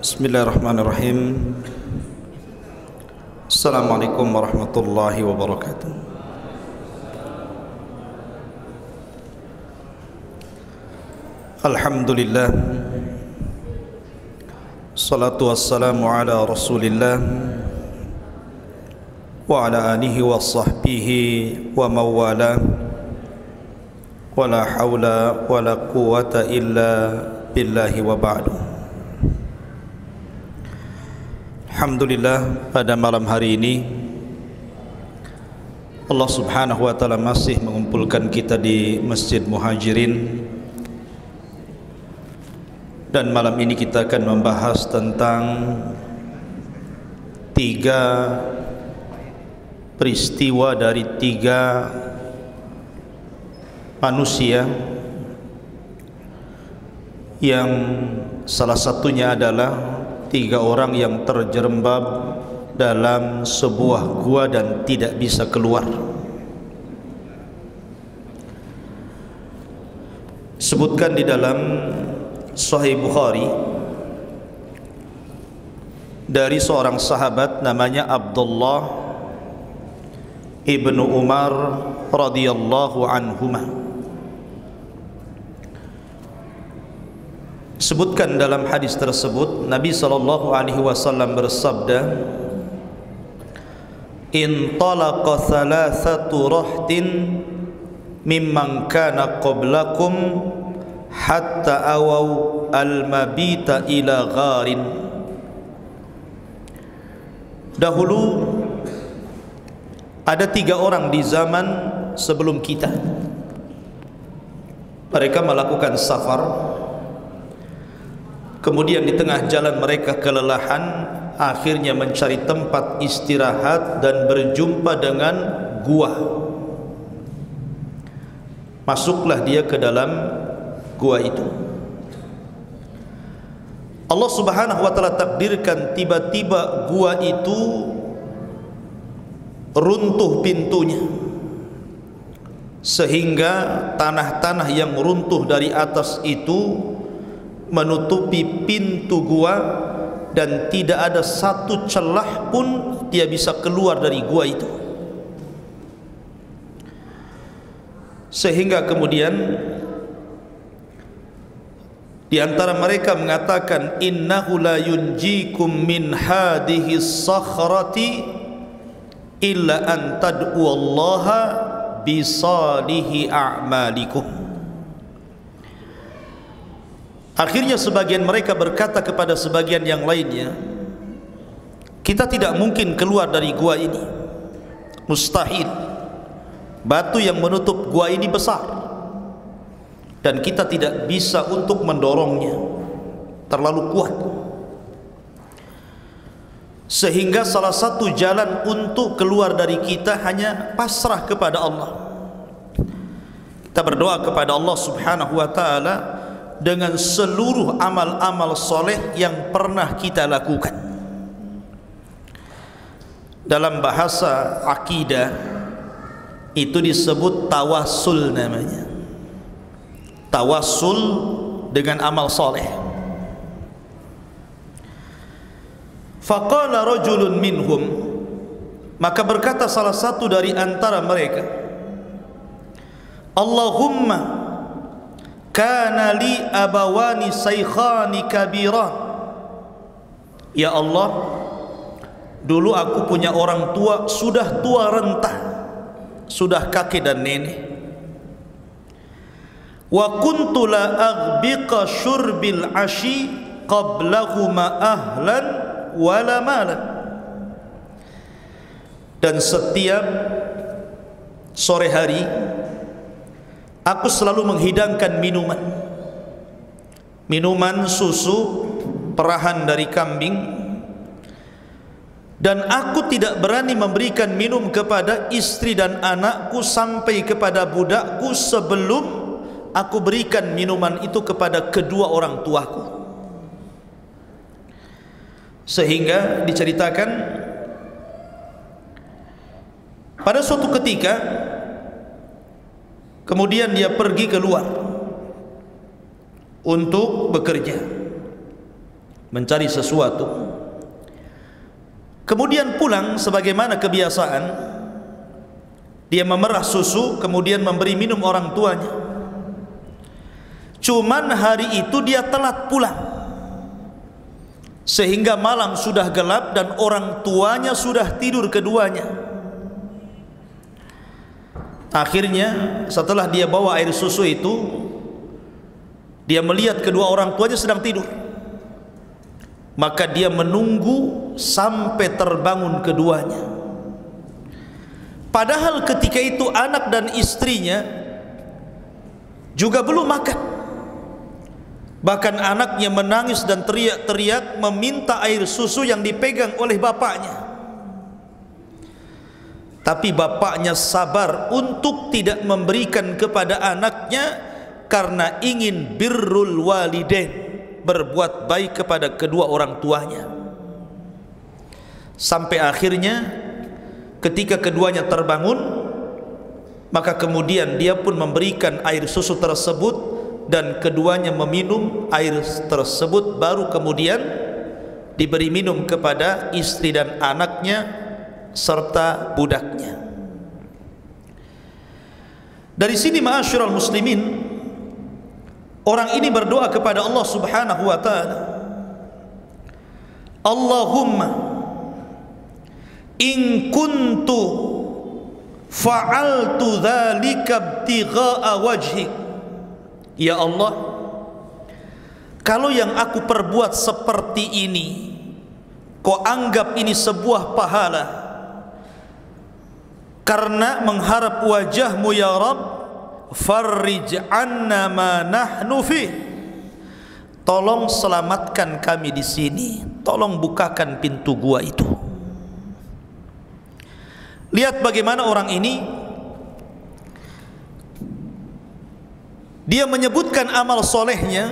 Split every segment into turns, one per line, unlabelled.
Bismillahirrahmanirrahim. Assalamualaikum warahmatullahi wabarakatuh. Alhamdulillah, salatu wassalamu ala rasulillah wa ala alihi wa sahbihi wa mawala, wa la hawla wa la quwwata illa billahi wa ba'du. Alhamdulillah, pada malam hari ini Allah subhanahu wa ta'ala masih mengumpulkan kita di Masjid Muhajirin. Dan malam ini kita akan membahas tentang 3 peristiwa dari 3 manusia, yang salah satunya adalah 3 orang yang terjerembab dalam sebuah gua dan tidak bisa keluar. Sebutkan di dalam Sahih Bukhari dari seorang sahabat namanya Abdullah ibnu Umar radhiyallahu anhuma. Sebutkan dalam hadis tersebut Nabi SAW bersabda, "Intalaqa thalathatu rahtin mimman kana qablakum hatta awaw al-mabita ila gharin." Dahulu ada 3 orang di zaman sebelum kita. Mereka melakukan safar, kemudian di tengah jalan mereka kelelahan, akhirnya mencari tempat istirahat dan berjumpa dengan gua. Masuklah dia ke dalam gua itu. Allah subhanahu wa ta'ala takdirkan tiba-tiba gua itu runtuh pintunya, sehingga tanah-tanah yang runtuh dari atas itu menutupi pintu gua dan tidak ada satu celah pun dia bisa keluar dari gua itu. Sehingga kemudian di antara mereka mengatakan, "Innahu la yunjikum min hadhihi sakhrati illa an tad'u Allaha bi salihi a'malikum." Akhirnya sebagian mereka berkata kepada sebagian yang lainnya, "Kita tidak mungkin keluar dari gua ini, mustahil. Batu yang menutup gua ini besar dan kita tidak bisa untuk mendorongnya, terlalu kuat. Sehingga salah satu jalan untuk keluar dari kita hanya pasrah kepada Allah. Kita berdoa kepada Allah subhanahu wa ta'ala dengan seluruh amal-amal soleh yang pernah kita lakukan." Dalam bahasa akidah itu disebut tawassul namanya. Tawassul dengan amal soleh. Faqala rajulun minhum, maka berkata salah satu dari antara mereka, "Allahumma kana li abawani saykhani kabiran." Ya Allah, dulu aku punya orang tua sudah tua renta, sudah kakek dan nenek. Wa kuntu la aghbiqa syurbil ashi qablahuma ahlan wala malan. Dan setiap sore hari aku selalu menghidangkan minuman susu perahan dari kambing, dan aku tidak berani memberikan minum kepada istri dan anakku sampai kepada budakku sebelum aku berikan minuman itu kepada kedua orang tuaku. Sehingga diceritakan pada suatu ketika kemudian dia pergi keluar untuk bekerja. mencari sesuatu, kemudian pulang sebagaimana kebiasaan, dia memerah susu kemudian memberi minum orang tuanya. Cuman hari itu dia telat pulang, sehingga malam sudah gelap dan orang tuanya sudah tidur keduanya. Akhirnya setelah dia bawa air susu itu, dia melihat kedua orang tuanya sedang tidur. Maka dia menunggu sampai terbangun keduanya. Padahal ketika itu anak dan istrinya juga belum makan. Bahkan anaknya menangis dan teriak-teriak meminta air susu yang dipegang oleh bapaknya. Tapi bapaknya sabar untuk tidak memberikan kepada anaknya karena ingin birrul walidain, berbuat baik kepada kedua orang tuanya. Sampai akhirnya ketika keduanya terbangun, maka kemudian dia pun memberikan air susu tersebut dan keduanya meminum air tersebut, baru kemudian diberi minum kepada istri dan anaknya serta budaknya. Dari sini ma'asyiral muslimin, orang ini berdoa kepada Allah Subhanahu wa taala, Allahumma in kuntu fa'altu dzalika ibtigha'a wajhik. Ya Allah, kalau yang aku perbuat seperti ini kau anggap ini sebuah pahala karena mengharap wajahmu ya Rabb, farrij anna ma nahnu fi, tolong selamatkan kami di sini, tolong bukakan pintu gua itu. Lihat bagaimana orang ini, dia menyebutkan amal solehnya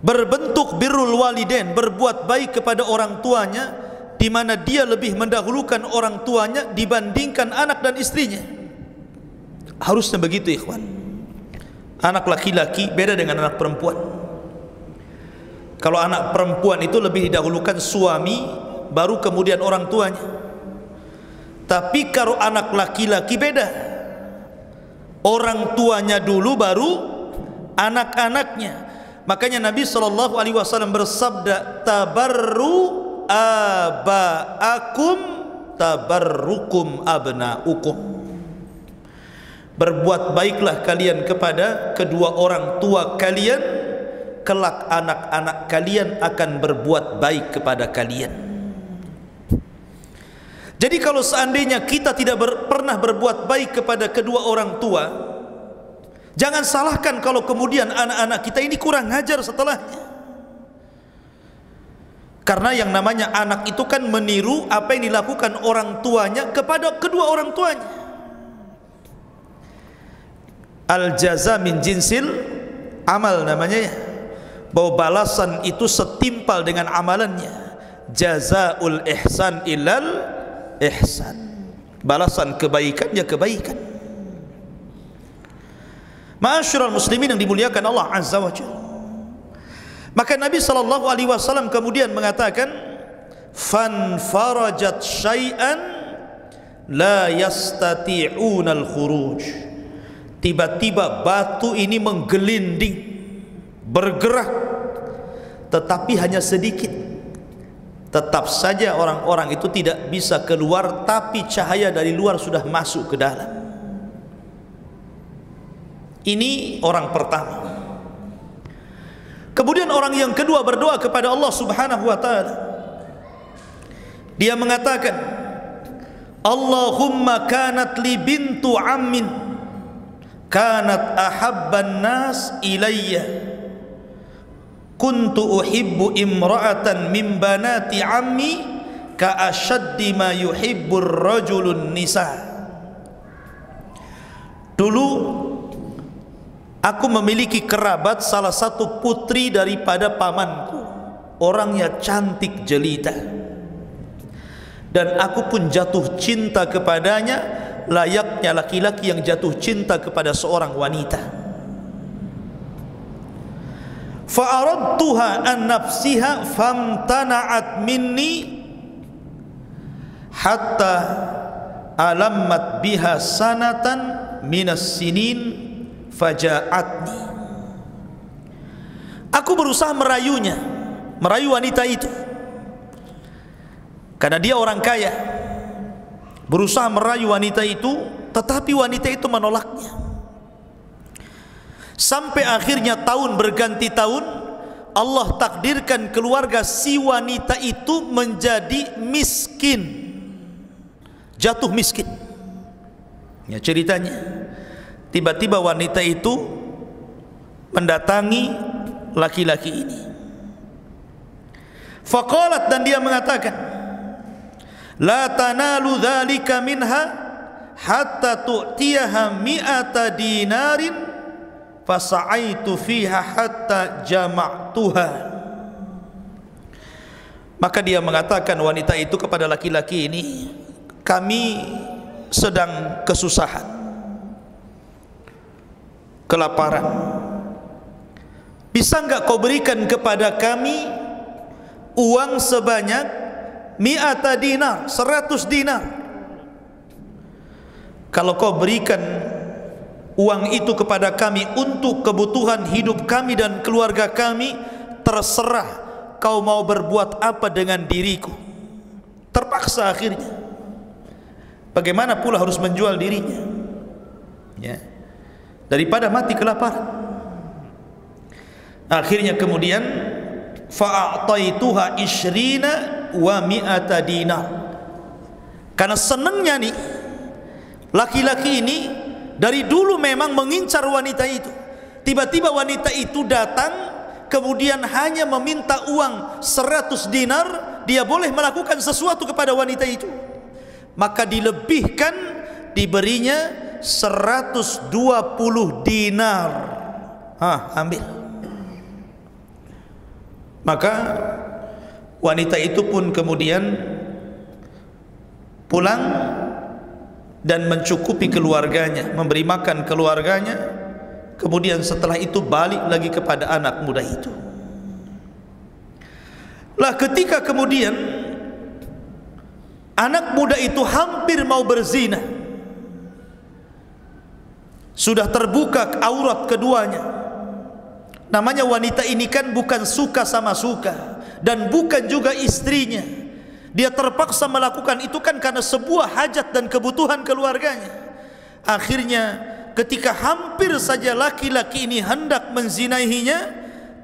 berbentuk birrul walidain, berbuat baik kepada orang tuanya, di mana dia lebih mendahulukan orang tuanya dibandingkan anak dan istrinya. Harusnya begitu ikhwan. Anak laki-laki beda dengan anak perempuan. Kalau anak perempuan itu lebih didahulukan suami, baru kemudian orang tuanya. Tapi kalau anak laki-laki beda, orang tuanya dulu baru anak-anaknya. Makanya Nabi SAW bersabda, tabarru aba'akum tabarrukum abna'ukum. Berbuat baiklah kalian kepada kedua orang tua kalian, kelak anak-anak kalian akan berbuat baik kepada kalian. Jadi kalau seandainya kita tidak pernah berbuat baik kepada kedua orang tua, jangan salahkan kalau kemudian anak-anak kita ini kurang ajar setelahnya. Karena yang namanya anak itu kan meniru apa yang dilakukan orang tuanya kepada kedua orang tuanya. Al-jaza min jinsil amal namanya ya. Bahwa balasan itu setimpal dengan amalannya. Jazaul ihsan ilal ihsan. Balasan kebaikan ya kebaikan. Ma'asyiral muslimin yang dimuliakan Allah Azza wa Jalla. Maka Nabi SAW kemudian mengatakan, fan farajat syai'an la yastati'unal khuruj. Tiba-tiba batu ini menggelinding, bergerak, tetapi hanya sedikit. Tetap saja orang-orang itu tidak bisa keluar, tapi cahaya dari luar sudah masuk ke dalam. Ini orang pertama. Kemudian orang yang kedua berdoa kepada Allah Subhanahu wa taala. Dia mengatakan, Allahumma kanat li bintu ammin kanat ahabban nas ilayya kuntu uhibbu imra'atan min banati ammi ka ashaddi ma yuhibbur rajulun nisa. Dulu aku memiliki kerabat salah satu putri daripada pamanku, orangnya cantik jelita, dan aku pun jatuh cinta kepadanya layaknya laki-laki yang jatuh cinta kepada seorang wanita. fa'aradtuha an nafsiha famtana'at minni hatta alammat biha sanatan minas sinin faja'atni. Aku berusaha merayu wanita itu karena dia orang kaya. Berusaha merayu wanita itu, tetapi wanita itu menolaknya. Sampai akhirnya tahun berganti tahun, Allah takdirkan keluarga si wanita itu menjadi miskin, jatuh miskin. Ya, ceritanya, tiba-tiba wanita itu mendatangi laki-laki ini. Faqalat, dan dia mengatakan, la tanalu dzalika minha hatta tu'tiyaha mi'ata dinarin fasa'aitu fiha hatta jama'tuha. Maka dia mengatakan, wanita itu kepada laki-laki ini, kami sedang kesusahan, kelaparan, bisa enggak kau berikan kepada kami uang sebanyak mi'ata dinar, 100 dinar. Kalau kau berikan uang itu kepada kami untuk kebutuhan hidup kami dan keluarga kami, terserah kau mau berbuat apa dengan diriku. Terpaksa akhirnya. Bagaimana pula harus menjual dirinya, ya, daripada mati kelaparan. Akhirnya kemudian fa'ataituha isyrina wa mi'ata dinar. Karena senangnya nih laki-laki ini dari dulu memang mengincar wanita itu. Tiba-tiba wanita itu datang, kemudian hanya meminta uang 100 dinar, dia boleh melakukan sesuatu kepada wanita itu. Maka dilebihkan, diberinya 120 dinar. Ambil. Maka wanita itu pun kemudian pulang dan mencukupi keluarganya, memberi makan keluarganya. Kemudian setelah itu balik lagi kepada anak muda itu. Lah ketika kemudian anak muda itu hampir mau berzina, sudah terbuka aurat keduanya. Namanya wanita ini kan bukan suka sama suka, dan bukan juga istrinya. Dia terpaksa melakukan itu kan karena sebuah hajat dan kebutuhan keluarganya. Akhirnya ketika hampir saja laki-laki ini hendak menzinaihinya,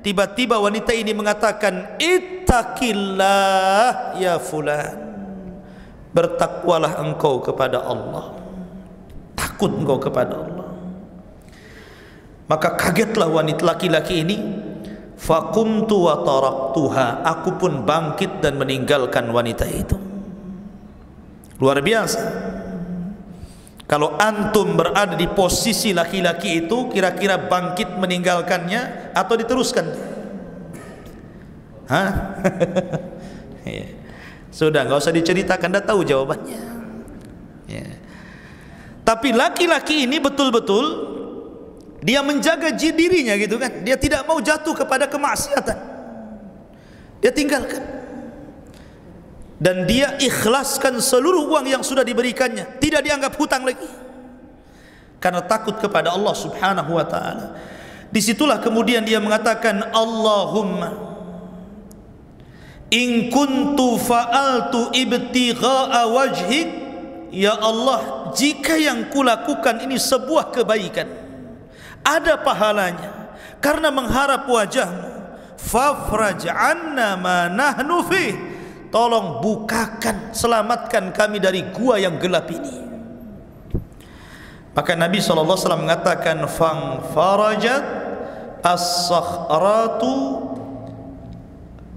tiba-tiba wanita ini mengatakan, ittaqillah ya fulan, bertakwalah engkau kepada Allah, takut engkau kepada Allah. Maka kagetlah wanita laki-laki ini. Faqumtu wa taraktuha, aku pun bangkit dan meninggalkan wanita itu. Luar biasa. Kalau antum berada di posisi laki-laki itu, kira-kira bangkit meninggalkannya atau diteruskan? Sudah, nggak usah diceritakan, dah tahu jawabannya. Tapi laki-laki ini betul-betul dia menjaga dirinya gitu kan. Dia tidak mau jatuh kepada kemaksiatan. Dia tinggalkan. Dan dia ikhlaskan seluruh uang yang sudah diberikannya. Tidak dianggap hutang lagi. Karena takut kepada Allah subhanahu wa ta'ala. Disitulah kemudian dia mengatakan, Allahumma in kuntu fa'altu ibtigha'a wajhik, ya Allah, jika yang kulakukan ini sebuah kebaikan, ada pahalanya karena mengharap wajahmu, fafraj anna ma nahnu fi, tolong bukakan, selamatkan kami dari gua yang gelap ini. Maka Nabi SAW mengatakan, fang farajat as-sakhratu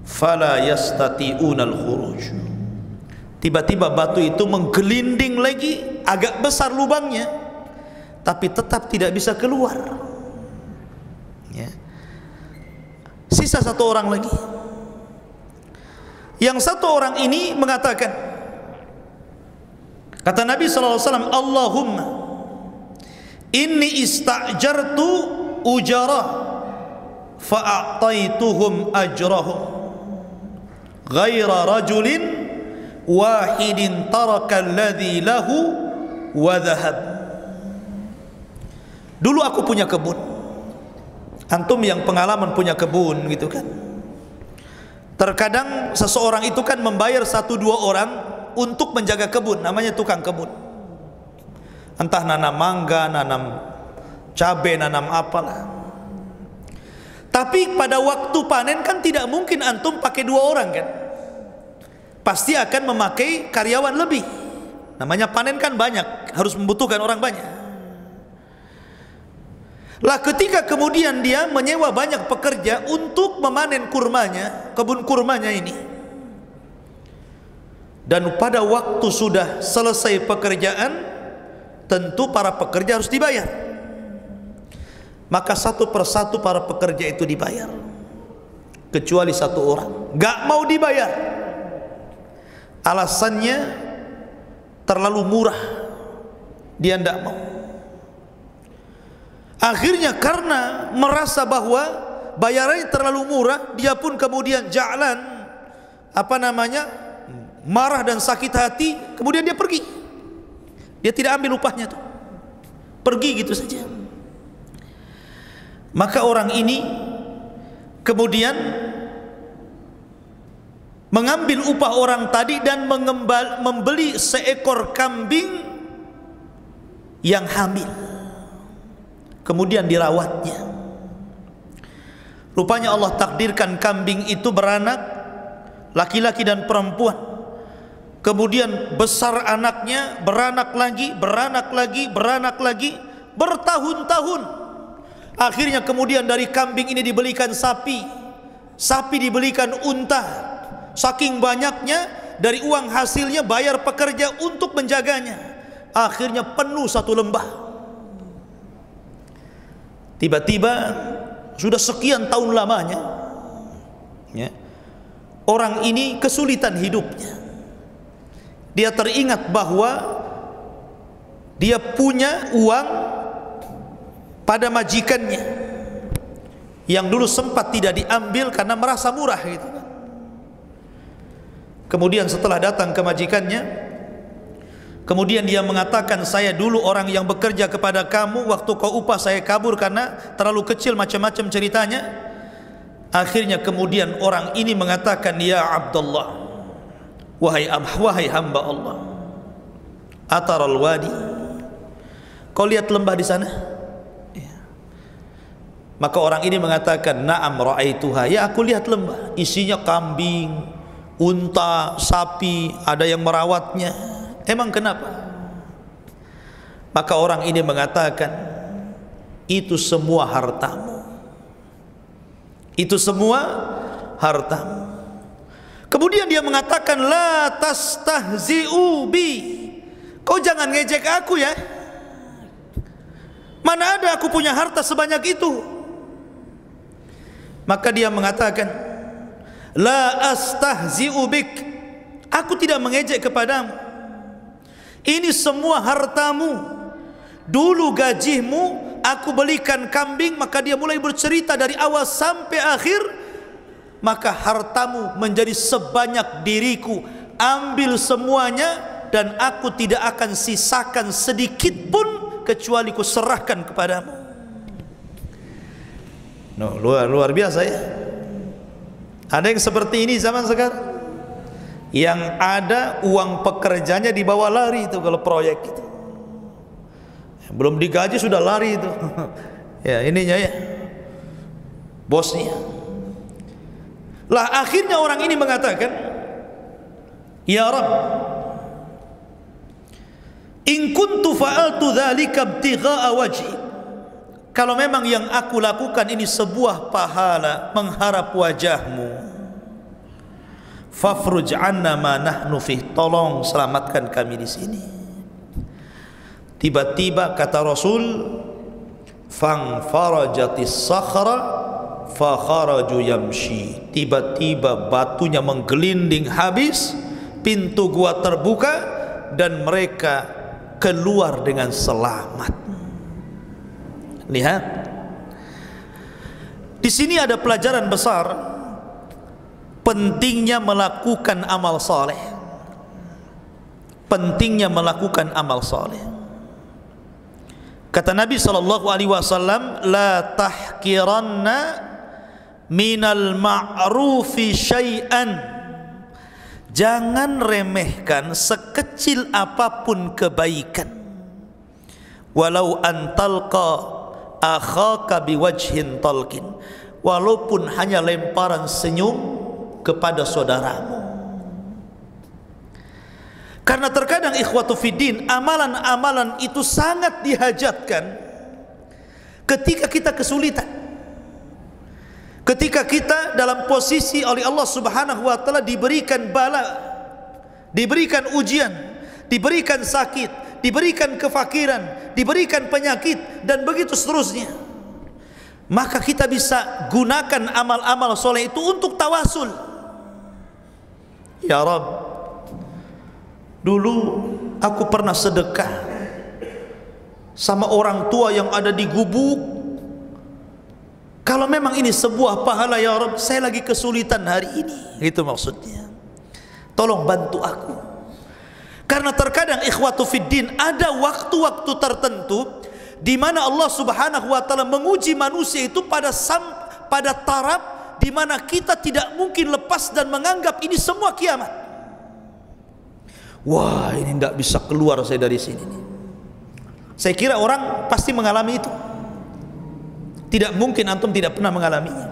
fala yastati'unal khuruj. Tiba-tiba batu itu menggelinding lagi, agak besar lubangnya, tapi tetap tidak bisa keluar. Ya. Sisa satu orang lagi. Yang satu orang ini mengatakan, kata Nabi SAW, Allahumma inni ista'jartu ujara fa'ataituhum ajrahum ghaira rajulin wahidin taraka alladhi lahu wa dhahab. Dulu aku punya kebun, antum yang pengalaman punya kebun gitu kan, terkadang seseorang itu kan membayar 1-2 orang untuk menjaga kebun, namanya tukang kebun. Entah nanam mangga, nanam cabai, nanam apalah. Tapi pada waktu panen kan tidak mungkin antum pakai 2 orang kan, pasti akan memakai karyawan lebih. Namanya panen kan banyak, harus membutuhkan orang banyak. Lah ketika kemudian dia menyewa banyak pekerja untuk memanen kurmanya, kebun kurmanya ini, dan pada waktu sudah selesai pekerjaan, tentu para pekerja harus dibayar. Maka satu persatu para pekerja itu dibayar, kecuali 1 orang gak mau dibayar. Alasannya terlalu murah, dia tidak mau. Akhirnya karena merasa bahwa bayarannya terlalu murah, dia pun kemudian jalan marah dan sakit hati. Kemudian dia pergi, dia tidak ambil upahnya tuh, pergi gitu saja. Maka orang ini kemudian mengambil upah orang tadi dan membeli seekor kambing yang hamil, kemudian dirawatnya. Rupanya Allah takdirkan kambing itu beranak, laki-laki dan perempuan. Kemudian besar anaknya, beranak lagi, bertahun-tahun. Akhirnya kemudian dari kambing ini dibelikan sapi, sapi dibelikan unta. Saking banyaknya, dari uang hasilnya bayar pekerja untuk menjaganya. Akhirnya penuh 1 lembah. Tiba-tiba sudah sekian tahun lamanya ya, orang ini kesulitan hidupnya. Dia teringat bahwa dia punya uang pada majikannya yang dulu sempat tidak diambil karena merasa murah gitu. Kemudian setelah datang ke majikannya, kemudian dia mengatakan, saya dulu orang yang bekerja kepada kamu, waktu kau upah saya kabur karena terlalu kecil, macam-macam ceritanya. Akhirnya kemudian orang ini mengatakan, ya Abdullah, wahai hamba Allah, ataral wadi, kau lihat lembah di sana? Ya. Maka orang ini mengatakan, na'am ra'aituha, ya aku lihat lembah, isinya kambing, unta, sapi, ada yang merawatnya. Emang kenapa? Maka orang ini mengatakan, itu semua hartamu, itu semua hartamu. Kemudian dia mengatakan, la tastahzi'u bi, kau jangan ngejek aku ya, mana ada aku punya harta sebanyak itu. Maka dia mengatakan, la astahzi'u bik, aku tidak mengejek kepadamu, ini semua hartamu. Dulu gajimu aku belikan kambing. Maka dia mulai bercerita dari awal sampai akhir. Maka hartamu menjadi sebanyak diriku, ambil semuanya, dan aku tidak akan sisakan sedikit pun kecuali ku serahkan kepadamu. No, luar biasa ya. Ada yang seperti ini zaman sekarang, yang ada uang pekerjanya dibawa lari itu kalau proyek itu, belum digaji sudah lari itu. Ya ininya ya, bosnya. Lah akhirnya orang ini mengatakan, ya Rabb, in kuntu fa'altu dzalika ibtigha'a wajhi, kalau memang yang aku lakukan ini sebuah pahala mengharap wajahmu, fafruj anna ma nahnu fih, tolong selamatkan kami di sini. Tiba-tiba kata Rasul, fang farajatis sakhra fa kharaju yamshi, tiba-tiba batunya menggelinding habis, pintu gua terbuka dan mereka keluar dengan selamat. Lihat, Di sini ada pelajaran besar, pentingnya melakukan amal saleh. Pentingnya melakukan amal saleh. Kata Nabi SAW, la tahkiranna minal ma'rufi syai'an. Jangan remehkan sekecil apapun kebaikan. Walau antalqa akhaka biwajhin talqin. Walaupun hanya lemparan senyum kepada saudaramu. Karena terkadang ikhwatu fiddin, amalan-amalan itu sangat dihajatkan ketika kita kesulitan, ketika kita dalam posisi oleh Allah Subhanahu wa ta'ala diberikan bala, diberikan ujian, diberikan sakit, diberikan kefakiran, diberikan penyakit, dan begitu seterusnya. Maka kita bisa gunakan amal-amal soleh itu untuk tawasul. Ya Rabb, dulu aku pernah sedekah sama orang tua yang ada di gubuk. Kalau memang ini sebuah pahala ya Rabb, saya lagi kesulitan hari ini. Itu maksudnya. Tolong bantu aku. Karena terkadang ikhwatu fiddin, ada waktu-waktu tertentu di mana Allah Subhanahu wa ta'ala menguji manusia itu pada taraf di mana kita tidak mungkin lepas dan menganggap ini semua kiamat. Wah, ini tidak bisa keluar saya dari sini. Saya kira orang pasti mengalami itu. Tidak mungkin antum tidak pernah mengalaminya.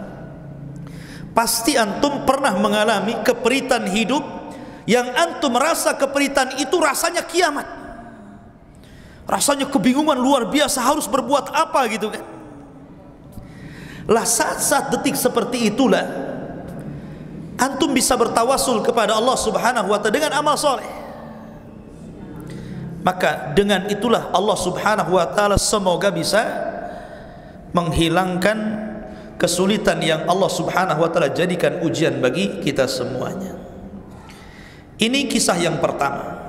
Pasti antum pernah mengalami keperitan hidup yang antum merasa keperitan itu rasanya kiamat. Rasanya kebingungan luar biasa, harus berbuat apa gitu kan. Lah saat-saat detik seperti itulah antum bisa bertawasul kepada Allah Subhanahu wa ta'ala dengan amal soleh. Maka dengan itulah Allah Subhanahu wa ta'ala semoga bisa menghilangkan kesulitan yang Allah Subhanahu wa ta'ala jadikan ujian bagi kita semuanya. Ini kisah yang pertama.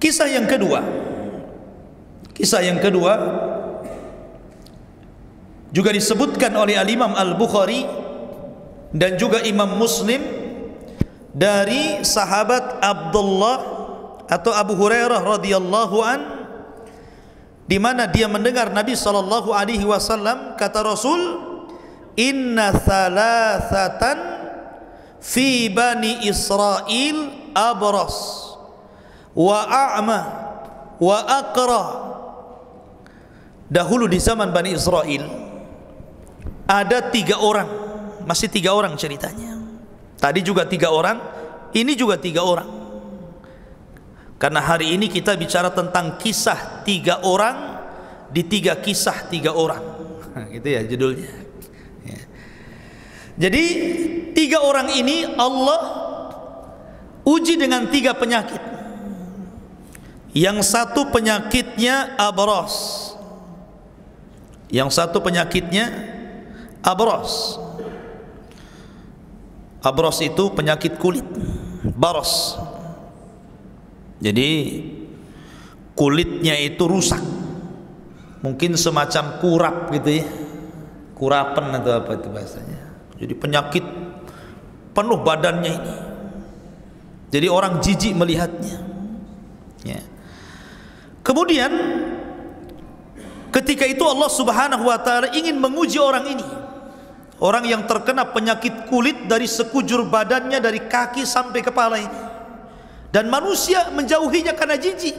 Kisah yang kedua juga disebutkan oleh Al-Imam Al-Bukhari dan juga Imam Muslim dari sahabat Abdullah atau Abu Hurairah radhiyallahu an, di mana dia mendengar Nabi sallallahu alaihi wasallam kata Rasul, inna thalathatan fi bani Israil abras wa a'ma wa aqra. Dahulu di zaman Bani Israel ada 3 orang, masih 3 orang ceritanya. Tadi juga 3 orang, ini juga 3 orang. Karena hari ini kita bicara tentang kisah 3 orang di 3 kisah 3 orang. Gitu ya judulnya. Ya. Jadi 3 orang ini Allah uji dengan 3 penyakit. Yang satu penyakitnya abras. Yang satu penyakitnya abras. Abras itu penyakit kulit, baros. Jadi kulitnya itu rusak, mungkin semacam kurap gitu ya, kurapan atau apa itu bahasanya. Jadi penyakit penuh badannya ini. Jadi orang jijik melihatnya. Ya. Kemudian ketika itu Allah Subhanahu wa ta'ala ingin menguji orang ini, orang yang terkena penyakit kulit dari sekujur badannya, dari kaki sampai kepala ini, dan manusia menjauhinya karena jijik,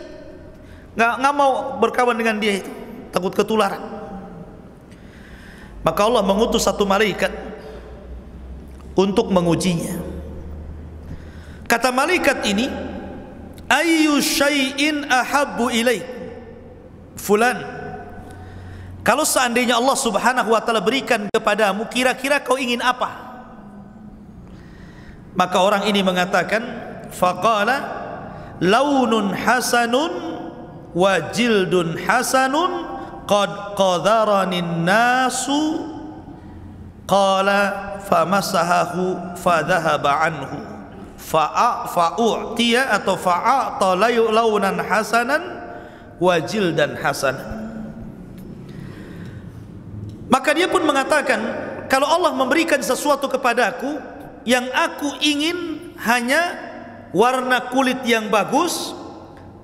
nggak mau berkawan dengan dia itu, takut ketularan. Maka Allah mengutus satu malaikat untuk mengujinya. Kata malaikat ini, ayyu syai'in ahabbu ilaik fulan. Kalau seandainya Allah Subhanahu wa ta'ala berikan kepadamu, kira-kira kau ingin apa? Maka orang ini mengatakan, faqala launun hasanun wa jildun hasanun qad qadaranin nasu. Qala famasahahu fadhahaba anhu fa'u'tiya atau fa'ata launan hasanan wa jildan hasanan. Maka Maka dia pun mengatakan, kalau Allah memberikan sesuatu kepadaku, yang aku ingin hanya warna kulit yang bagus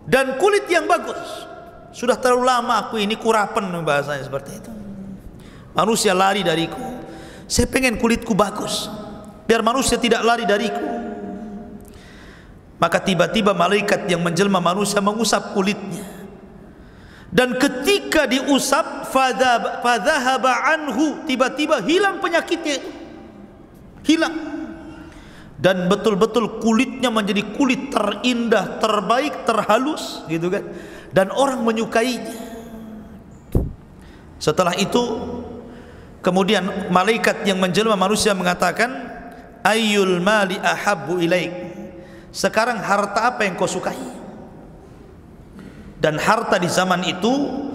dan kulit yang bagus. Sudah terlalu lama aku ini kurapan, bahasanya seperti itu. Manusia lari dariku, saya pengen kulitku bagus, biar manusia tidak lari dariku. Maka tiba-tiba malaikat yang menjelma manusia mengusap kulitnya, dan ketika diusap, fadhahaba anhu, tiba-tiba hilang penyakitnya, hilang. Dan betul-betul kulitnya menjadi kulit terindah, terbaik, terhalus, gitu kan. Dan orang menyukainya. Setelah itu, kemudian malaikat yang menjelma manusia mengatakan, ayyul mali ahabbu ilaik, sekarang harta apa yang kau sukai? Dan harta di zaman itu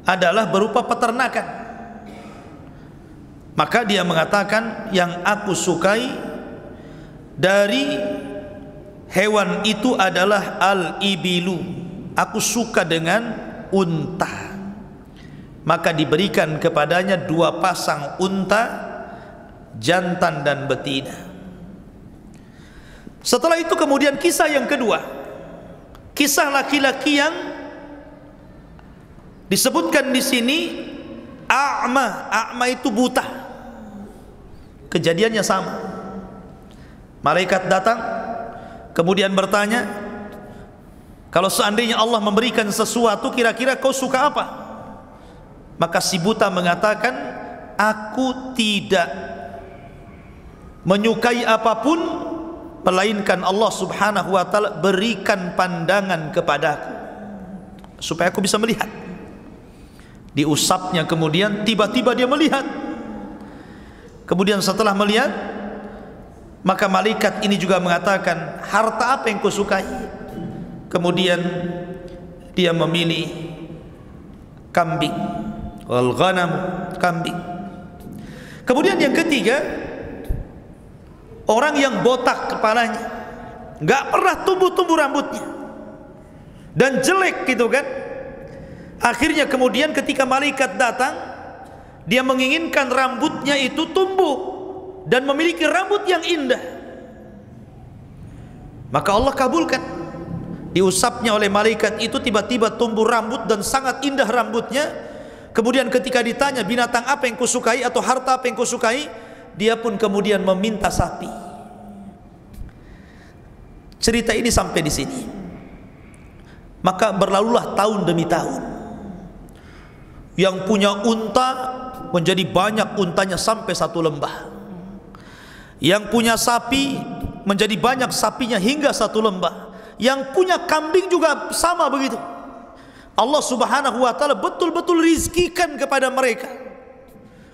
adalah berupa peternakan. Maka dia mengatakan, yang aku sukai dari hewan itu adalah al-ibilu, aku suka dengan unta. Maka diberikan kepadanya 2 pasang unta, jantan dan betina. Setelah itu kemudian kisah yang kedua, kisah laki-laki yang disebutkan di sini a'ma. A'ma itu buta. Kejadiannya sama. Malaikat datang kemudian bertanya, kalau seandainya Allah memberikan sesuatu, kira-kira kau suka apa? Maka si buta mengatakan, aku tidak menyukai apapun melainkan Allah subhanahu wa ta'ala berikan pandangan kepadaku supaya aku bisa melihat. Diusapnya kemudian tiba-tiba dia melihat. Kemudian setelah melihat, maka malaikat ini juga mengatakan, harta apa yang kau sukai? Kemudian dia memilih kambing, wal ghanam, kambing. Kemudian yang ketiga, orang yang botak kepalanya, nggak pernah tumbuh-tumbuh rambutnya, dan jelek gitu kan. Akhirnya kemudian ketika malaikat datang, dia menginginkan rambutnya itu tumbuh dan memiliki rambut yang indah. Maka Allah kabulkan. Diusapnya oleh malaikat itu tiba-tiba tumbuh rambut dan sangat indah rambutnya. Kemudian ketika ditanya, binatang apa yang kau sukai atau harta apa yang kau sukai, dia pun kemudian meminta sapi. Cerita ini sampai di sini. Maka berlalulah tahun demi tahun. Yang punya unta menjadi banyak untanya sampai 1 lembah. Yang punya sapi menjadi banyak sapinya hingga 1 lembah. Yang punya kambing juga sama begitu. Allah subhanahu wa ta'ala betul-betul rizkikan kepada mereka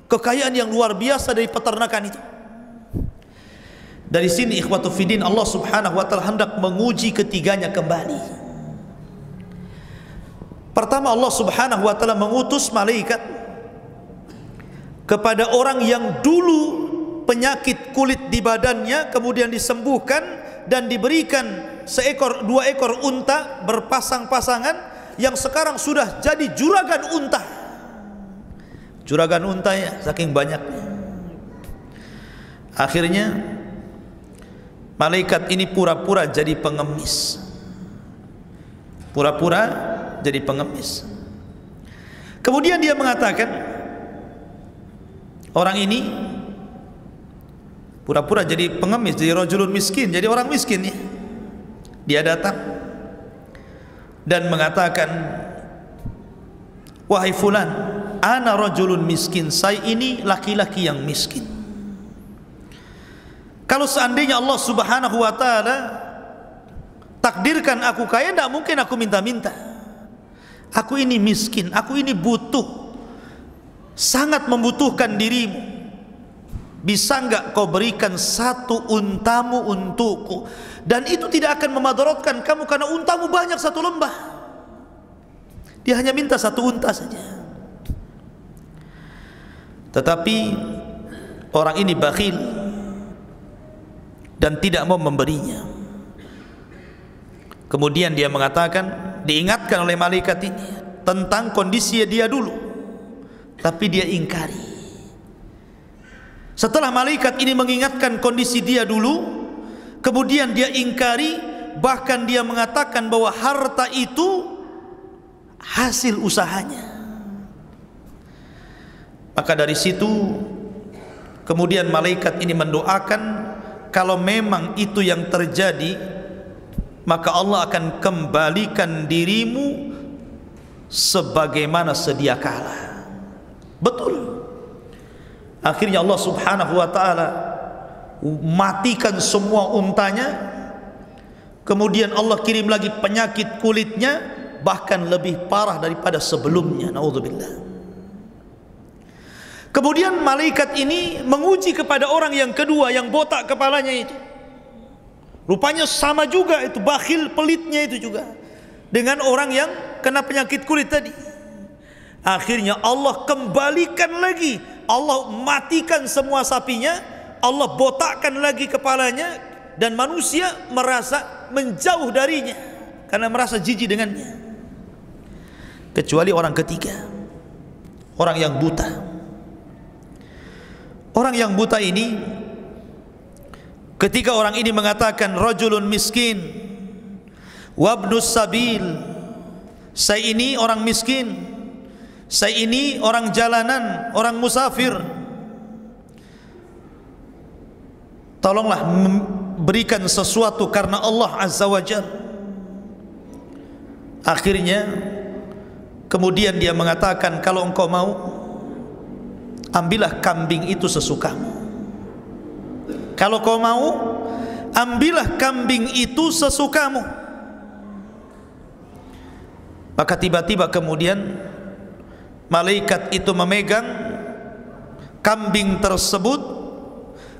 kekayaan yang luar biasa dari peternakan itu. Dari sini ikhwatu fiddin, Allah subhanahu wa ta'ala hendak menguji ketiganya kembali. Pertama, Allah subhanahu wa ta'ala mengutus malaikat kepada orang yang dulu penyakit kulit di badannya kemudian disembuhkan dan diberikan 2 ekor unta berpasang-pasangan yang sekarang sudah jadi juragan unta. Juragan untanya saking banyaknya. Akhirnya malaikat ini pura-pura jadi pengemis. Pura-pura jadi pengemis. Kemudian dia mengatakan, orang ini pura-pura jadi pengemis, jadi rajulun miskin, jadi orang miskin ya. Dia datang dan mengatakan, wahai fulan, ana rajulun miskin, saya ini laki-laki yang miskin. Kalau seandainya Allah subhanahu wa ta'ala takdirkan aku kaya, tidak mungkin aku minta-minta. Aku ini miskin, aku ini butuh, sangat membutuhkan dirimu. Bisa enggak kau berikan 1 untamu untukku, dan itu tidak akan memadaratkan kamu karena untamu banyak 1 lembah. Dia hanya minta 1 unta saja. Tetapi orang ini bakhil dan tidak mau memberinya. Kemudian dia mengatakan, diingatkan oleh malaikat ini tentang kondisi dia dulu, tapi dia ingkari. Setelah malaikat ini mengingatkan kondisi dia dulu, kemudian dia ingkari, bahkan dia mengatakan bahwa harta itu hasil usahanya. Maka dari situ kemudian malaikat ini mendoakan, kalau memang itu yang terjadi, maka Allah akan kembalikan dirimu sebagaimana sedia kala. Betul. Akhirnya Allah subhanahu wa ta'ala matikan semua untanya, kemudian Allah kirim lagi penyakit kulitnya, bahkan lebih parah daripada sebelumnya. Naudzubillah. Kemudian malaikat ini menguji kepada orang yang kedua yang botak kepalanya itu. Rupanya sama juga itu, bakhil pelitnya itu juga dengan orang yang kena penyakit kulit tadi. Akhirnya Allah kembalikan lagi, Allah matikan semua sapinya, Allah botakkan lagi kepalanya, dan manusia merasa menjauh darinya karena merasa jijik dengannya. Kecuali orang ketiga, orang yang buta. Orang yang buta ini, ketika orang ini mengatakan rajulun miskin wabnus sabil, saya ini orang miskin, saya ini orang jalanan, orang musafir, tolonglah berikan sesuatu karena Allah Azza wa Jalla. Akhirnya kemudian dia mengatakan, kalau engkau mau, ambillah kambing itu sesukamu. Kalau kau mau, ambillah kambing itu sesukamu. Maka tiba-tiba kemudian malaikat itu memegang kambing tersebut,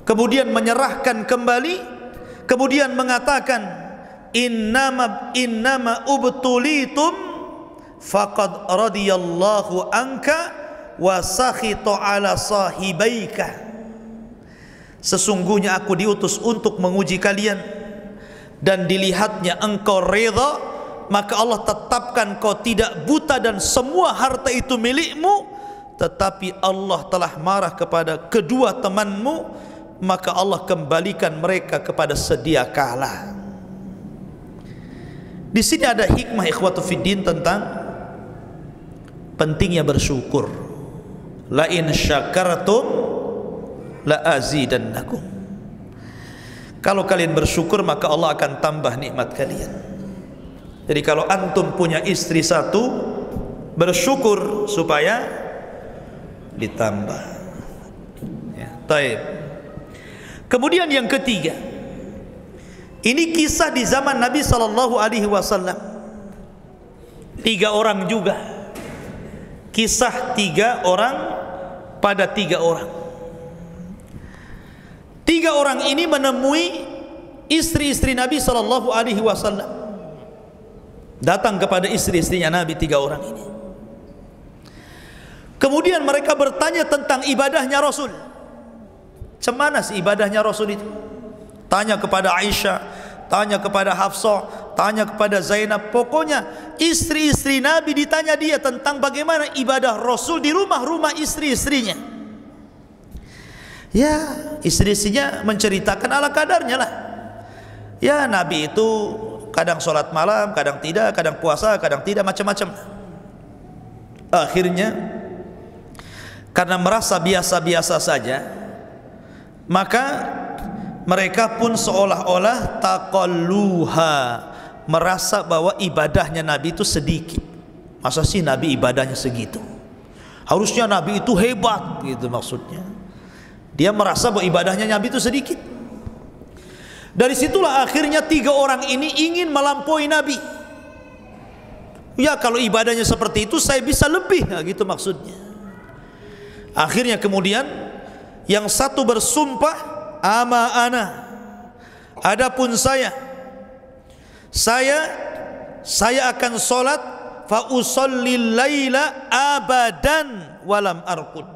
kemudian menyerahkan kembali, kemudian mengatakan, innama ubtulitum faqad radiyallahu anka wa sakhita ala sahibaika. Sesungguhnya aku diutus untuk menguji kalian, dan dilihatnya engkau reda, maka Allah tetapkan kau tidak buta dan semua harta itu milikmu. Tetapi Allah telah marah kepada kedua temanmu, maka Allah kembalikan mereka kepada sedia kala. Di sini ada hikmah ikhwatu fiddin tentang pentingnya bersyukur. La in syakartum la azidannakum. Kalau kalian bersyukur, maka Allah akan tambah nikmat kalian. Jadi kalau antum punya istri satu, bersyukur supaya ditambah. Ya, taib. Kemudian yang ketiga, ini kisah di zaman Nabi sallallahu alaihi wasallam. 3 orang juga. Kisah 3 orang pada 3 orang. 3 orang ini menemui istri-istri Nabi sallallahu alaihi wasallam. Datang kepada istri-istrinya Nabi 3 orang ini. Kemudian mereka bertanya tentang ibadahnya Rasul. Cemana sih ibadahnya Rasul itu? Tanya kepada Aisyah, tanya kepada Hafsah, tanya kepada Zainab. Pokoknya istri-istri Nabi ditanya dia tentang bagaimana ibadah Rasul di rumah-rumah istri-istrinya. Ya, istri-istrinya menceritakan ala kadarnya lah. Ya, Nabi itu kadang sholat malam, kadang tidak, kadang puasa, kadang tidak, macam-macam. Akhirnya karena merasa biasa-biasa saja, maka mereka pun seolah-olah taqalluha, merasa bahwa ibadahnya Nabi itu sedikit. Masa sih Nabi ibadahnya segitu? Harusnya Nabi itu hebat, gitu maksudnya. Dia merasa bahwa ibadahnya Nabi itu sedikit. Dari situlah akhirnya 3 orang ini ingin melampaui Nabi. Ya, kalau ibadahnya seperti itu saya bisa lebih, nah, gitu maksudnya. Akhirnya kemudian yang satu bersumpah, ama ana, adapun saya akan sholat fa usallil laila abadan walam arqud.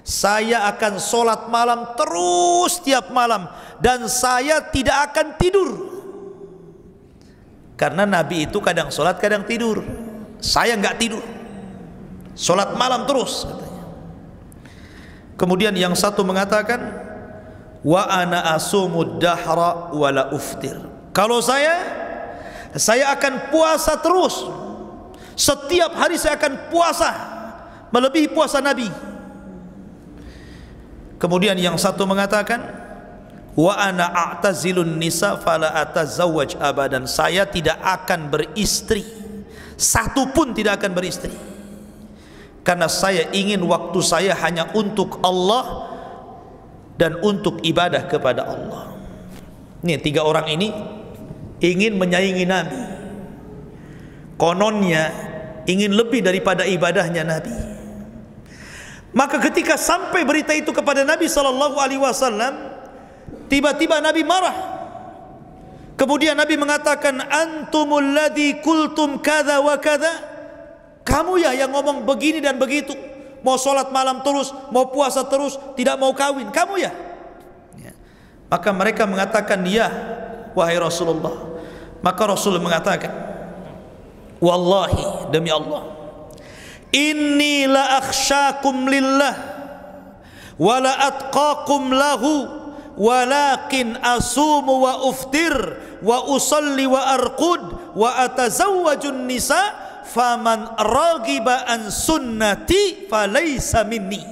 Saya akan sholat malam terus tiap malam, dan saya tidak akan tidur. Karena Nabi itu kadang sholat kadang tidur. Saya nggak tidur, sholat malam terus katanya. Kemudian yang satu mengatakan, wa ana asumud dahra wala uftir. Kalau saya akan puasa terus. Setiap hari saya akan puasa, melebihi puasa Nabi. Kemudian yang satu mengatakan, wa ana a'tazilun nisa fala atazawwaj abadan. Saya tidak akan beristri, satu pun tidak akan beristri, karena saya ingin waktu saya hanya untuk Allah dan untuk ibadah kepada Allah. Ini tiga orang ini ingin menyaingi Nabi. Kononnya ingin lebih daripada ibadahnya Nabi. Maka ketika sampai berita itu kepada Nabi SAW, tiba-tiba Nabi marah. Kemudian Nabi mengatakan, antumul ladzi kultum kadza wa kadza. Kamu ya yang ngomong begini dan begitu, mau sholat malam terus, mau puasa terus, tidak mau kawin, kamu ya. Maka mereka mengatakan, ya wahai Rasulullah. Maka Rasul mengatakan, wallahi, demi Allah, inni la akhsyakum lillah wa la atqakum lahu walakin asumu wa uftir wa usalli wa arqud wa atazawwajun nisa faman ragiba an sunnati falaysa minni.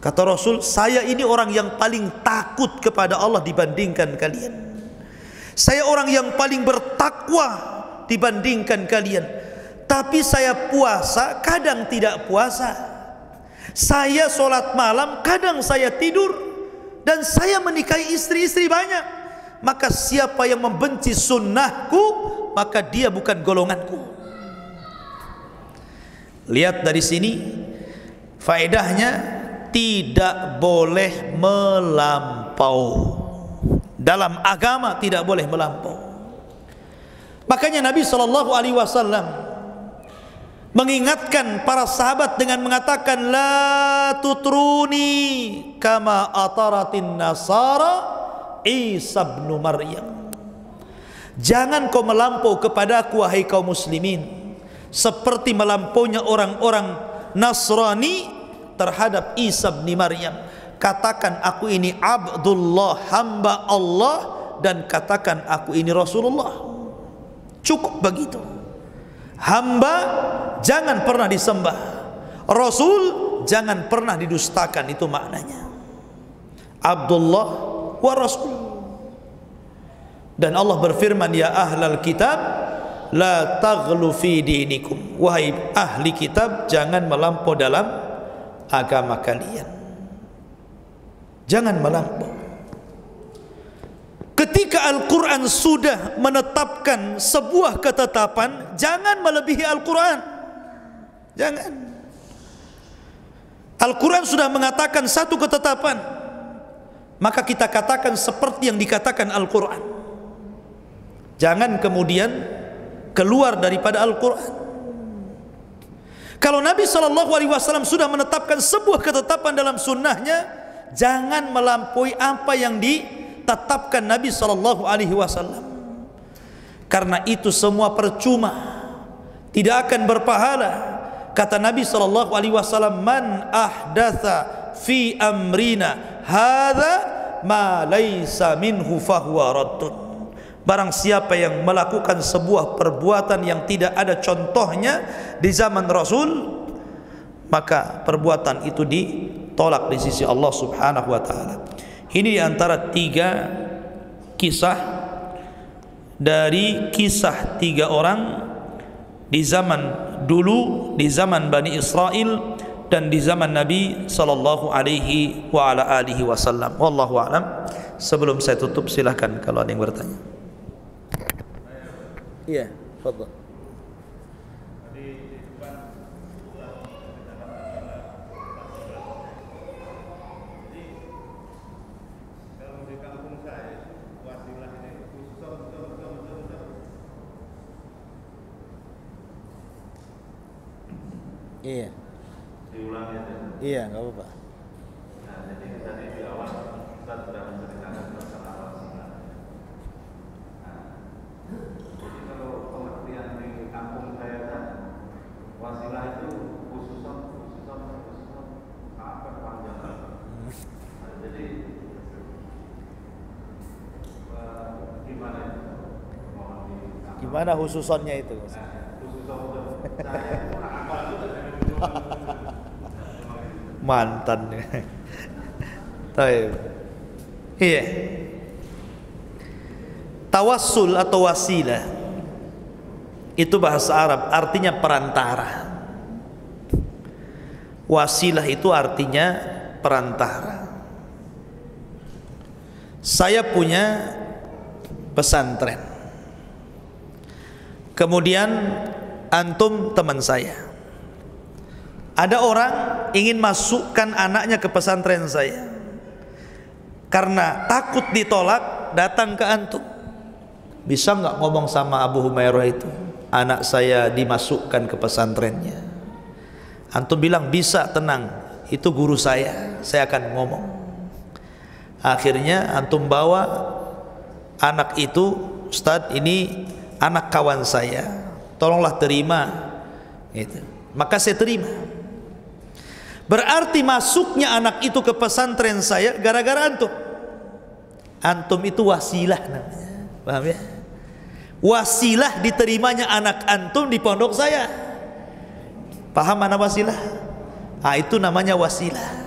Kata Rasul, saya ini orang yang paling takut kepada Allah dibandingkan kalian. Saya orang yang paling bertakwa dibandingkan kalian. Tapi saya puasa, kadang tidak puasa. Saya sholat malam, kadang saya tidur. Dan saya menikahi istri-istri banyak. Maka siapa yang membenci sunnahku, maka dia bukan golonganku. Lihat dari sini, faedahnya tidak boleh melampau. Dalam agama tidak boleh melampau. Makanya Nabi SAW mengingatkan para sahabat dengan mengatakan, la tutruni kama ataratin nasara Isa bin Maryam. Jangan kau melampau kepadaku wahai kaum muslimin, seperti melampaunya orang-orang Nasrani terhadap Isa bin Maryam. Katakan aku ini Abdullah, hamba Allah, dan katakan aku ini Rasulullah. Cukup begitu. Hamba jangan pernah disembah, Rasul jangan pernah didustakan. Itu maknanya Abdullah wa Rasul. Dan Allah berfirman, ya ahlal kitab la taghlu fi dinikum. Wahai ahli kitab, jangan melampau dalam agama kalian. Jangan melampau. Ketika Al-Quran sudah menetapkan sebuah ketetapan, jangan melebihi Al-Quran. Jangan. Al-Quran sudah mengatakan satu ketetapan, maka kita katakan seperti yang dikatakan Al-Quran. Jangan kemudian keluar daripada Al-Quran. Kalau Nabi SAW sudah menetapkan sebuah ketetapan dalam sunnahnya, jangan melampaui apa yang ditetapkan Nabi SAW. Karena itu semua percuma, tidak akan berpahala. Kata Nabi SAW, man ahdatha fi amrina hadza ma laysa minhu fahuwa raddun. Barang siapa yang melakukan sebuah perbuatan yang tidak ada contohnya di zaman Rasul, maka perbuatan itu ditolak di sisi Allah Subhanahu wa taala. Ini diantara tiga kisah dari kisah tiga orang di zaman dulu, di zaman Bani Israel dan di zaman Nabi sallallahu alaihi wa ala alihi wasallam. Wallahu a'lam. Sebelum saya tutup, silakan kalau ada yang bertanya. Iya, fadhal. Iya. Diulang ya. Iya, nggak apa-apa. Nah, jadi tadi di awal kita sudah menceritakan masalah wasilah. Nah, jadi kalau pengertian di kampung saya kan, wasilah itu khusus Gimana khususonnya itu? Mantan. Taib. Iya. Tawassul atau wasilah itu bahasa Arab, artinya perantara. Wasilah itu artinya perantara. Saya punya pesantren, kemudian antum teman saya. Ada orang ingin masukkan anaknya ke pesantren saya, karena takut ditolak datang ke antum. Bisa nggak ngomong sama Abu Humairah itu, anak saya dimasukkan ke pesantrennya? Antum bilang bisa, tenang, itu guru saya akan ngomong. Akhirnya antum bawa anak itu, Ustadz ini anak kawan saya, tolonglah terima. Gitu. Maka saya terima. Berarti masuknya anak itu ke pesantren saya gara-gara antum. Antum itu wasilah namanya, paham ya? Wasilah diterimanya anak antum di pondok saya. Paham mana wasilah? Ah, itu namanya wasilah.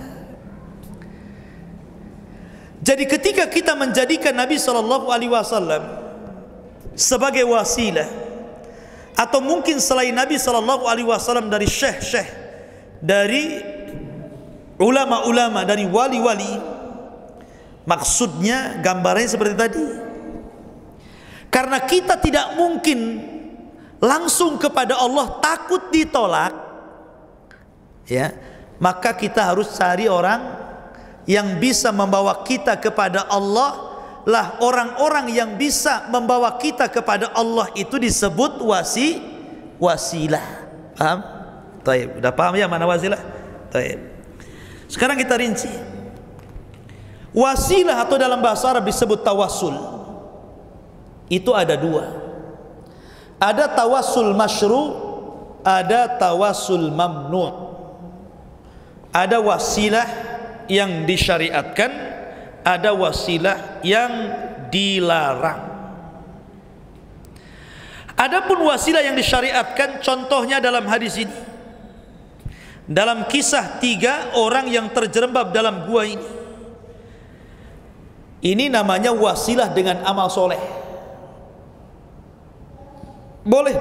Jadi ketika kita menjadikan Nabi SAW sebagai wasilah, atau mungkin selain Nabi SAW dari syekh-syekh, dari ulama-ulama, dari wali-wali, maksudnya gambarannya seperti tadi. Karena kita tidak mungkin langsung kepada Allah takut ditolak, ya, maka kita harus cari orang yang bisa membawa kita kepada Allah. Lah orang-orang yang bisa membawa kita kepada Allah itu disebut wasilah. Paham? Taib. Udah paham ya mana wasilah? Taib. Sekarang kita rinci. Wasilah atau dalam bahasa Arab disebut tawassul. Itu ada dua. Ada tawassul masyru', ada tawassul mamnu'. Ada wasilah yang disyariatkan, ada wasilah yang dilarang. Adapun wasilah yang disyariatkan, contohnya dalam hadis ini, dalam kisah 3 orang yang terjerembab dalam gua ini. Ini namanya wasilah dengan amal soleh. Boleh.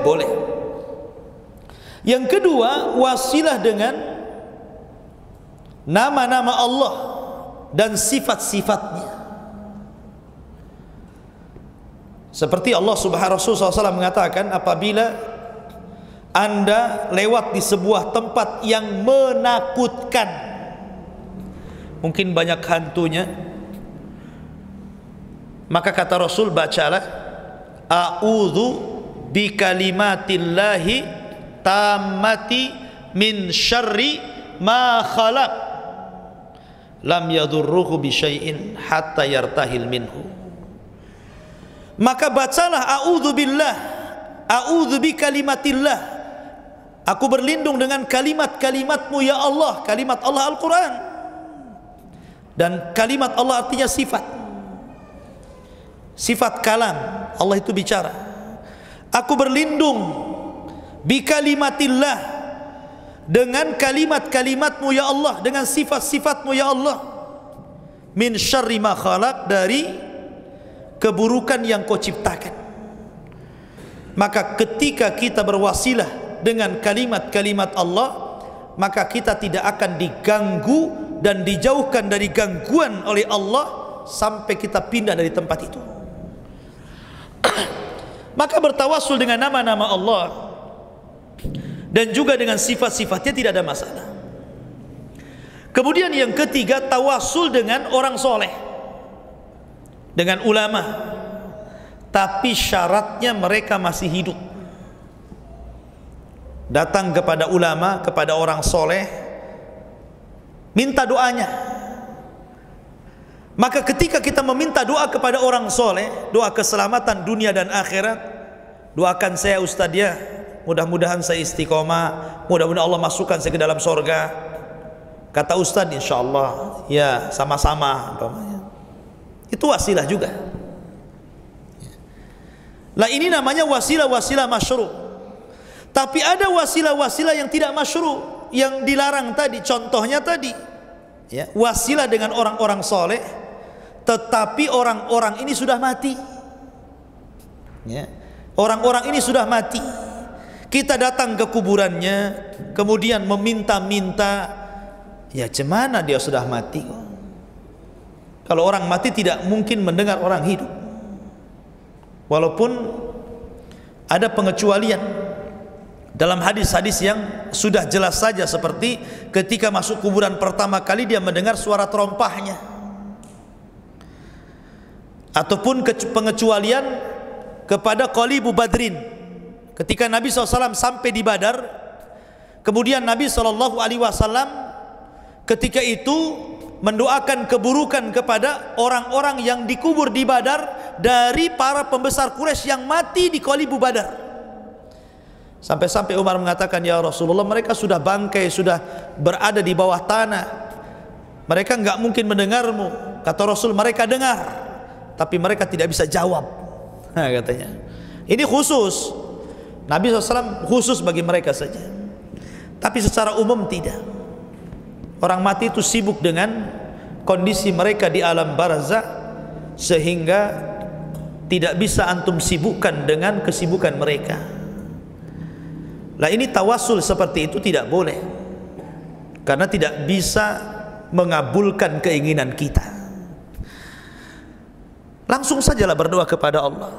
Yang kedua, wasilah dengan nama-nama Allah dan sifat-sifatnya. Seperti Allah Subhanahu SAW mengatakan, apabila Anda lewat di sebuah tempat yang menakutkan, mungkin banyak hantunya, maka kata Rasul, bacalah a'udzu bi kalimatillahi tammati min syarri ma khalaq lam yadurruhu bi syai'in hatta yartahil minhu. Maka bacalah a'udzubillah, a'udzu bi kalimatillah, aku berlindung dengan kalimat-kalimatmu ya Allah. Kalimat Allah Al-Quran, dan kalimat Allah artinya sifat, sifat kalam. Allah itu bicara. Aku berlindung bi kalimatillah, dengan kalimat-kalimatmu ya Allah, dengan sifat-sifatmu ya Allah, min syarri ma khalaq, dari keburukan yang kau ciptakan. Maka ketika kita berwasilah dengan kalimat-kalimat Allah, maka kita tidak akan diganggu dan dijauhkan dari gangguan oleh Allah sampai kita pindah dari tempat itu. Maka bertawassul dengan nama-nama Allah dan juga dengan sifat-sifatnya tidak ada masalah. Kemudian yang ketiga, tawassul dengan orang soleh, dengan ulama, tapi syaratnya mereka masih hidup. Datang kepada ulama, kepada orang soleh, minta doanya. Maka ketika kita meminta doa kepada orang soleh, doa keselamatan dunia dan akhirat, doakan saya Ustadz ya, mudah-mudahan saya istiqomah, mudah-mudahan Allah masukkan saya ke dalam sorga. Kata Ustadz, insya Allah ya, sama-sama. Itu wasilah juga. Lah ini namanya wasilah-wasilah masyru'. Tapi ada wasilah-wasilah yang tidak masyru', yang dilarang tadi. Contohnya tadi, ya, wasilah dengan orang-orang soleh, tetapi orang-orang ini sudah mati. Ya, orang-orang ini sudah mati. Kita datang ke kuburannya, kemudian meminta-minta. Ya, cemana dia sudah mati? Kalau orang mati tidak mungkin mendengar orang hidup. Walaupun ada pengecualian dalam hadis-hadis yang sudah jelas saja, seperti ketika masuk kuburan pertama kali dia mendengar suara terompahnya. Ataupun pengecualian kepada Qalibu Badrin. Ketika Nabi SAW sampai di Badar, kemudian Nabi SAW ketika itu mendoakan keburukan kepada orang-orang yang dikubur di Badar dari para pembesar Quraisy yang mati di Qalibu Badar. Sampai-sampai Umar mengatakan, ya Rasulullah, mereka sudah bangkai, sudah berada di bawah tanah, mereka enggak mungkin mendengarmu. Kata Rasul, mereka dengar, tapi mereka tidak bisa jawab. Nah, katanya ini khusus Nabi SAW, khusus bagi mereka saja. Tapi secara umum tidak. Orang mati itu sibuk dengan kondisi mereka di alam barzakh, sehingga tidak bisa antum sibukkan dengan kesibukan mereka. Lah ini tawasul seperti itu tidak boleh, karena tidak bisa mengabulkan keinginan kita. Langsung sajalah berdoa kepada Allah.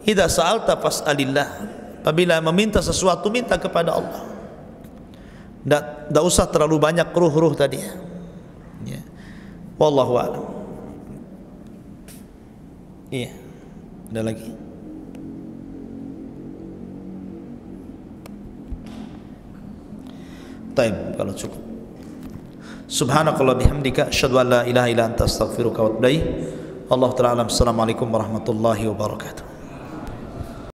Idza sa'alta fas'alillah. Apabila meminta sesuatu, minta kepada Allah. Tidak usah terlalu banyak ruh-ruh tadi. Ya. Wallahu a'lam. Iya. Ada lagi? Taib, kalau cukup. Subhanakallah bihamdika asyhadu an la ilaha illa anta astaghfiruka wa atubu ilaik. Allah ta'ala alam. Assalamualaikum warahmatullahi wabarakatuh.